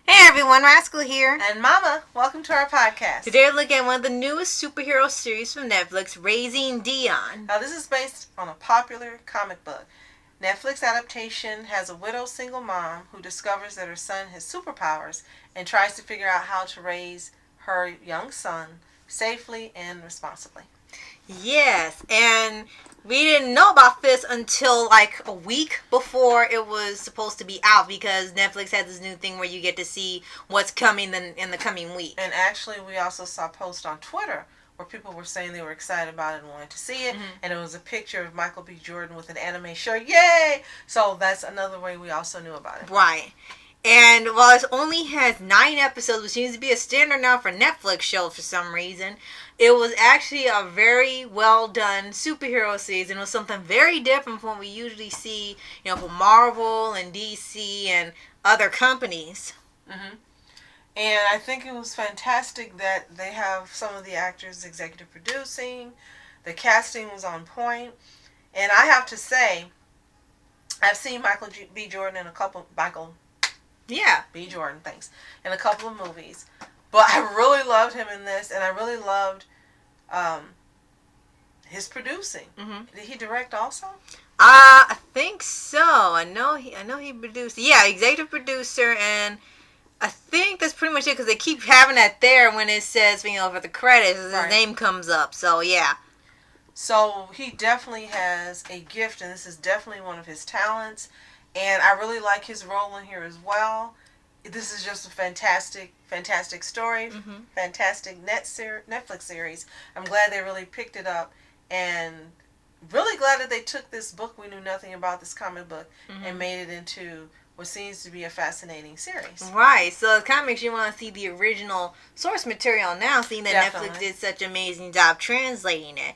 Hey everyone, Rascal here. And Mama, welcome to our podcast. Today we're looking at one of the newest superhero series from Netflix, Raising Dion. Now this is based on a popular comic book. Netflix adaptation has a widowed single mom who discovers that her son has superpowers and tries to figure out how to raise her young son safely and responsibly. Yes, and we didn't know about this until like a week before it was supposed to be out because Netflix has this new thing where you get to see what's coming in the coming week. And actually we also saw posts on Twitter where people were saying they were excited about it and wanted to see it. Mm-hmm. And it was a picture of Michael B. Jordan with an anime shirt. Yay! So that's another way we also knew about it. Right. And while it only has 9 episodes, which seems to be a standard now for Netflix shows for some reason, it was actually a very well done superhero series. And it was something very different from what we usually see, from Marvel and DC and other companies. Mm-hmm. And I think it was fantastic that they have some of the actors executive producing. The casting was on point. And I have to say, I've seen Michael B. Jordan in a couple... Yeah. B. Jordan, thanks. In a couple of movies. But I really loved him in this, and I really loved his producing. Mm-hmm. Did he direct also? I think so. I know he produced. Yeah, executive producer, and I think that's pretty much it because they keep having that there when it says, for the credits, his name comes up. So, yeah. So, he definitely has a gift, and this is definitely one of his talents. And I really like his role in here as well. This is just a fantastic story. Mm-hmm. Fantastic Netflix series. I'm glad they really picked it up. And really glad that they took this book we knew nothing about, this comic book, mm-hmm. and made it into what seems to be a fascinating series. Right. So it kind of makes you want to see the original source material now, seeing that definitely. Netflix did such an amazing job translating it.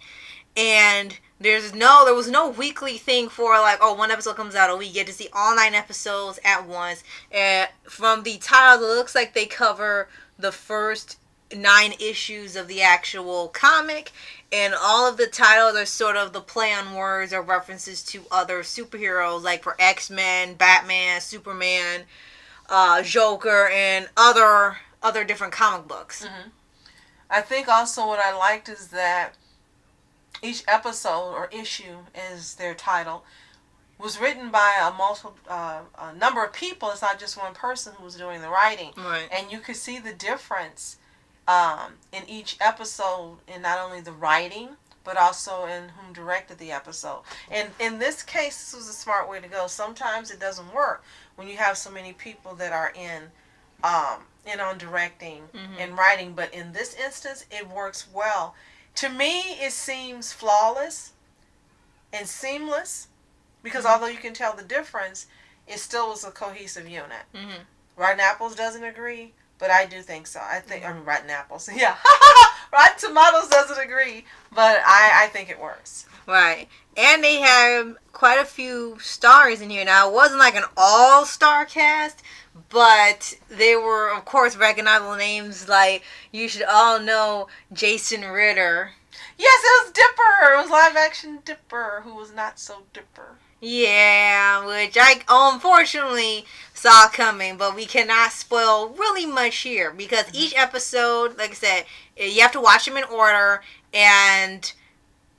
And there was no weekly thing for one episode comes out a week. You get to see all 9 episodes at once. And from the title, it looks like they cover the first 9 issues of the actual comic. And all of the titles are sort of the play on words or references to other superheroes, like for X-Men, Batman, Superman, Joker, and other different comic books. Mm-hmm. I think also what I liked is that each episode or issue, is their title, was written by a number of people. It's not just one person who was doing the writing. Right. And you could see the difference in each episode in not only the writing, but also in whom directed the episode. And in this case, this was a smart way to go. Sometimes it doesn't work when you have so many people that are in on directing mm-hmm. and writing. But in this instance, it works well. To me, it seems flawless and seamless because mm-hmm. although you can tell the difference, it still was a cohesive unit. Mm-hmm. Rotten Apples doesn't agree, but I do think so. Mm-hmm. Rotten Apples, yeah. Rotten Tomatoes doesn't agree, but I think it works. Right. And they have quite a few stars in here. Now, it wasn't like an all-star cast, but they were, of course, recognizable names like you should all know Jason Ritter. Yes, it was Dipper. It was live-action Dipper, who was not so Dipper. Yeah, which I unfortunately saw coming, but we cannot spoil really much here because mm-hmm. each episode, like I said, you have to watch them in order, and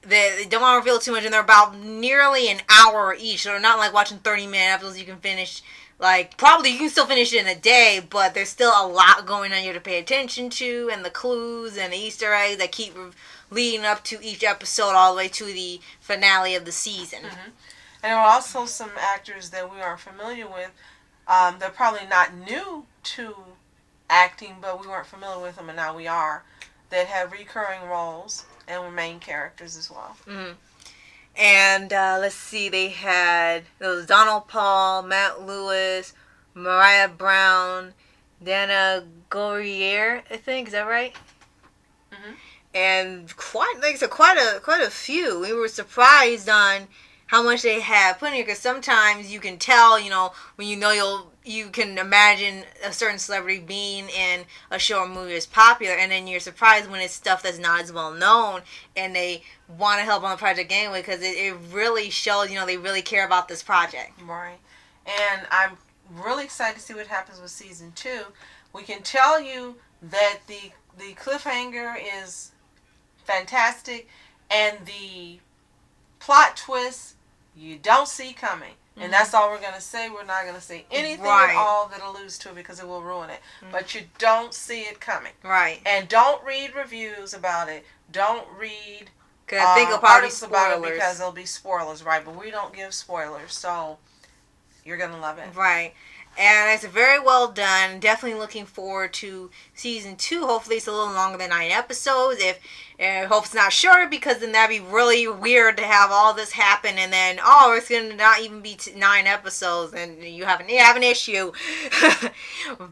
they don't want to reveal too much, and they're about nearly an hour each, so they're not like watching 30-minute episodes you can finish. Probably you can still finish it in a day, but there's still a lot going on here to pay attention to, and the clues and the Easter eggs that keep leading up to each episode all the way to the finale of the season. Mm-hmm. And there were also some actors that we aren't familiar with. They're probably not new to acting, but we weren't familiar with them, and now we are, that have recurring roles and were main characters as well. Mm-hmm. And let's see, there was Donald Paul, Matt Lewis, Mariah Brown, Dana Gourier, I think, is that right? Mm-hmm. And quite a few. We were surprised on how much they have put in here because sometimes you can tell, when you can imagine a certain celebrity being in a show or movie that's popular, and then you're surprised when it's stuff that's not as well known, and they want to help on the project anyway because it really shows, they really care about this project. Right. And I'm really excited to see what happens with season 2. We can tell you that the cliffhanger is fantastic, and the plot twist you don't see coming. And that's all we're going to say. We're not going to say anything at all that alludes to it because it will ruin it. But you don't see it coming. Right. And don't read reviews about it. Don't read articles about it because there'll be spoilers, right? But we don't give spoilers, so you're going to love it. Right. And it's very well done. Definitely looking forward to season 2. Hopefully it's a little longer than 9 episodes. I hope it's not shorter, because then that'd be really weird to have all this happen and then, it's going to not even be 9 episodes and you have an issue.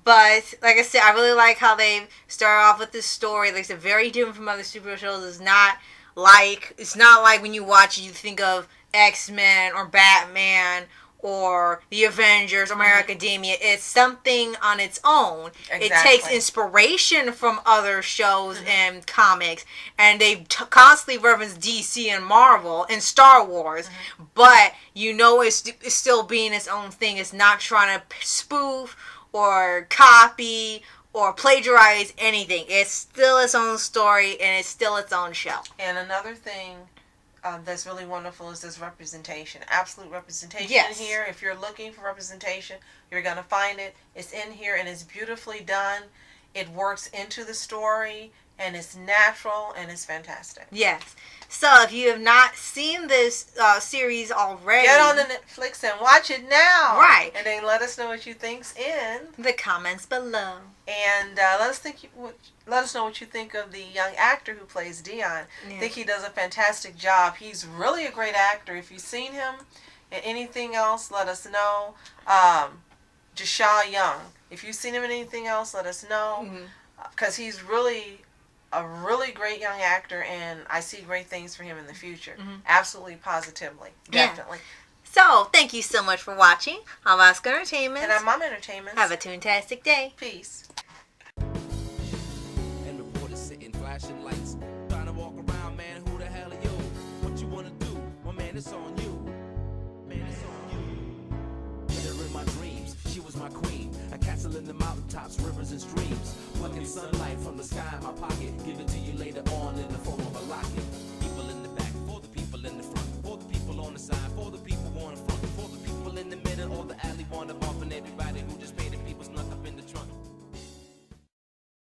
But like I said, I really like how they start off with this story. Like, it's very different from other superhero shows. It's not like when you watch it, you think of X-Men or Batman or the Avengers or My Hero Academia. It's something on its own. Exactly. It takes inspiration from other shows and comics, and they constantly reference DC and Marvel and Star Wars, but it's still being its own thing. It's not trying to spoof or copy or plagiarize anything. It's still its own story, and it's still its own show. And another thing that's really wonderful is this representation. Absolute representation in here. If you're looking for representation, you're going to find it. It's in here, and it's beautifully done. It works into the story, and it's natural, and it's fantastic. Yes. So if you have not seen this series already, get on the Netflix and watch it now. Right. And then let us know what you think's in the comments below. And let us know what you think of the young actor who plays Dion. I think he does a fantastic job. He's really a great actor. If you've seen him in anything else, let us know. Jashaw Young. If you've seen him in anything else, let us know. Because he's really a really great young actor, and I see great things for him in the future. Absolutely, positively, definitely. So, thank you so much for watching. I'm Oscar Entertainment. And I'm Mom Entertainment. Have a fantastic day. Peace. And reporters sitting, flashing lights, trying to walk around, man, who the hell are you? What you want to do? Well, man, it's on you. Man, it's on you. Hit her in my dreams, she was my queen. A castle in the mountaintops, rivers and streams. Plucking sunlight from the sky in my pocket, give it to you later on in the form of a locket.